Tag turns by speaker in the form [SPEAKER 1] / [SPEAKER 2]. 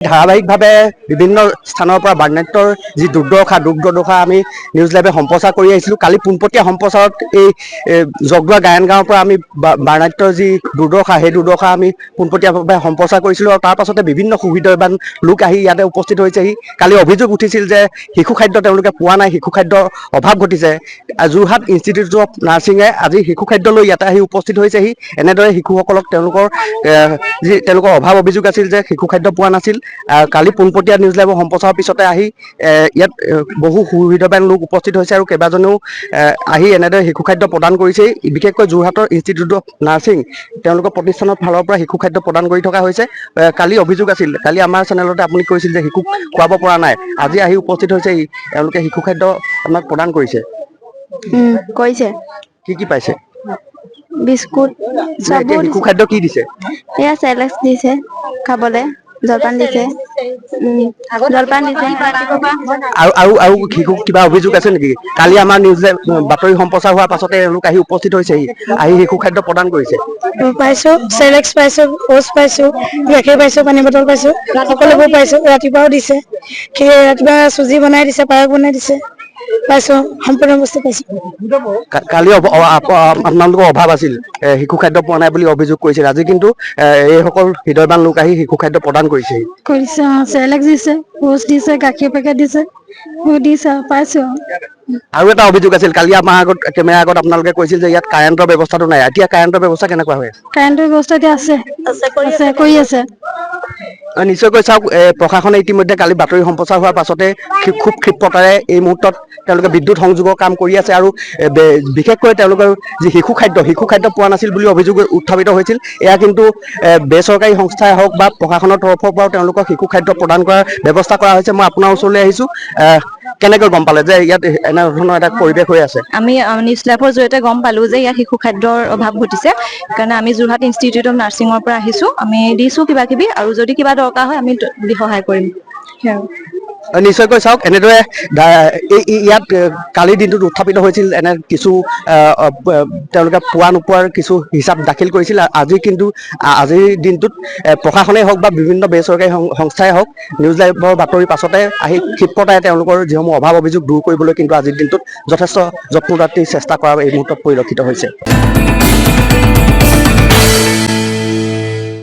[SPEAKER 1] ধাৰাবাহিকভাৱে বিভিন্ন স্থানৰ পৰা বাৰনাট্যৰ যি দুৰ্দশা আমি নিউজ লাইভে সম্প্ৰচাৰ কৰি আহিছিলোঁ। কালি পোনপটীয়া সম্প্ৰচাৰত এই জগদোৱা গায়ন গাঁৱৰ পৰা আমি বাৰনাট্যৰ যি দুৰ্দশা সেই দুৰ্দশা আমি পোনপটীয়াভাৱে সম্প্ৰচাৰ কৰিছিলোঁ আৰু তাৰ পাছতে বিভিন্ন সুবিধাবান লোক আহি ইয়াতে উপস্থিত হৈছেহি। কালি অভিযোগ উঠিছিল যে শিশু খাদ্য তেওঁলোকে পোৱা নাই, শিশু খাদ্যৰ অভাৱ ঘটিছে। যোৰহাট ইনষ্টিটিউট অফ নাৰ্ছিঙে আজি শিশু খাদ্য লৈ ইয়াতে আহি উপস্থিত হৈছেহি। এনেদৰে শিশুসকলক তেওঁলোকৰ অভাৱ অভিযোগ আছিল যে শিশু খাদ্য পোৱা নাছিল। কালি পোনপটীয়া নিউজ লাইভৰ সম্প্ৰচাৰৰ পিছতে আহি ইয়াত বহু সুবিধাবান লোক উপস্থিত হৈছে আৰু কেইবাজনেও আহি এনেদৰে শিশু খাদ্য প্ৰদান কৰিছে। বিশেষকৈ যোৰহাটৰ ইনষ্টিটিউট অফ নাৰ্ছিং তেওঁলোকৰ প্ৰতিষ্ঠানৰ ফালৰ পৰা শিশু খাদ্য প্ৰদান কৰি থকা হৈছে। কালি অভিযোগ আছিল, কালি আমাৰ চেনেলতে আপুনি কৈছিল যে শিশুক খুৱাব পৰা নাই, আজি আহি উপস্থিত হৈছে তেওঁলোকে শিশু খাদ্য আমাক প্ৰদান কৰিছে। কি কি পাইছে?
[SPEAKER 2] বিস্কুট,
[SPEAKER 1] শিশু খাদ্য কি দিছে?
[SPEAKER 2] এয়া চেৰেলেক্স দিছে খাবলে, জলপান দিছে।
[SPEAKER 1] আৰু শিশু কিবা অভিযোগ আছে নেকি? কালি আমাৰ নিউজ বাতৰি সম্প্ৰচাৰ হোৱাৰ পাছতে এওঁলোক আহি উপস্থিত হৈছেহি, আহি শিশু খাদ্য প্ৰদান কৰিছে।
[SPEAKER 3] পাইছো, চেৰেলেক্স পাইছো, ওটছ পাইছো, গাখীৰ পাইছো, পানী বটল পাইছো, সকলোবোৰ পাইছো। ৰাতিপুৱাও দিছে, ৰাতিপুৱা চুজি বনাই দিছে, পায়স বনাই দিছে, পাইছো, সম্পূৰ্ণ বস্তু পাইছো।
[SPEAKER 1] কালি আপোনালোকৰ অভাৱ আছিল, শিশু খাদ্য পোৱা নাই বুলি অভিযোগ কৰিছিল। আজি কিন্তু এইসকল হৃদয়বান লোক আহি শিশু খাদ্য প্ৰদান কৰিছে।
[SPEAKER 3] চেৰেলেক্স দিছে, ওটছ দিছে, গাখীৰ পেকেট দিছে, পাইছো।
[SPEAKER 1] আৰু এটা অভিযোগ আছিল, কালি আমাৰ আগত কেমেৰা আগত আপোনালোকে কৈছিল যে ইয়াত কাৰেণ্টৰ ব্যৱস্থাটো নাই। এতিয়া কাৰেণ্টৰ ব্যৱস্থা কেনেকুৱা হৈ আছে?
[SPEAKER 3] কাৰেণ্টৰ ব্যৱস্থা এতিয়া আছে, কৰি আছে।
[SPEAKER 1] নিশ্চয়কৈ চাওক, প্ৰশাসনে ইতিমধ্যে কালি বাতৰি সম্প্ৰচাৰ হোৱাৰ পাছতে খুব ক্ষিপ্ৰতাৰে এই মুহূৰ্তত তেওঁলোকে বিদ্যুৎ সংযোগৰ কাম কৰি আছে আৰু বিশেষকৈ তেওঁলোকৰ যি শিশু খাদ্য পোৱা নাছিল বুলি অভিযোগ উত্থাপিত হৈছিল। এয়া কিন্তু বেচৰকাৰী সংস্থাই হওক বা প্ৰশাসনৰ তৰফৰ পৰাও তেওঁলোকক শিশু খাদ্য প্ৰদান কৰাৰ ব্যৱস্থা কৰা হৈছে। মই আপোনাৰ ওচৰলৈ আহিছোঁ, কেনেকৈ গম পালে যে ইয়াত এনেধৰণৰ এটা পৰিৱেশ হৈ আছে?
[SPEAKER 4] আমি নিউজ লাইভৰ জৰিয়তে গম পালো যে ইয়াত শিশু খাদ্যৰ অভাৱ ঘটিছে। সেইকাৰণে আমি যোৰহাট ইনষ্টিটিউট অফ নাৰ্ছিঙৰ পৰা আহিছো, আমি দিছো কিবা কিবি, আৰু যদি কিবা দৰকাৰ হয় আমি সহায় কৰিম।
[SPEAKER 1] নিশ্চয়কৈ চাওক, এনেদৰে ইয়াত কালিৰ দিনটোত উত্থাপিত হৈছিল এনে কিছু তেওঁলোকে পোৱা নোপোৱাৰ কিছু হিচাপ দাখিল কৰিছিল। আজিৰ দিনটোত প্ৰশাসনেই হওক বা বিভিন্ন বেচৰকাৰী সংস্থাই হওক নিউজ লাইভৰ বাতৰিৰ পাছতে আহি ক্ষিপ্ৰতাৰে তেওঁলোকৰ যিসমূহ অভাৱ অভিযোগ দূৰ কৰিবলৈ কিন্তু আজিৰ দিনটোত যথেষ্ট যত্নদাত্ৰী চেষ্টা কৰাৰ এই মুহূৰ্তত পৰিলক্ষিত হৈছে।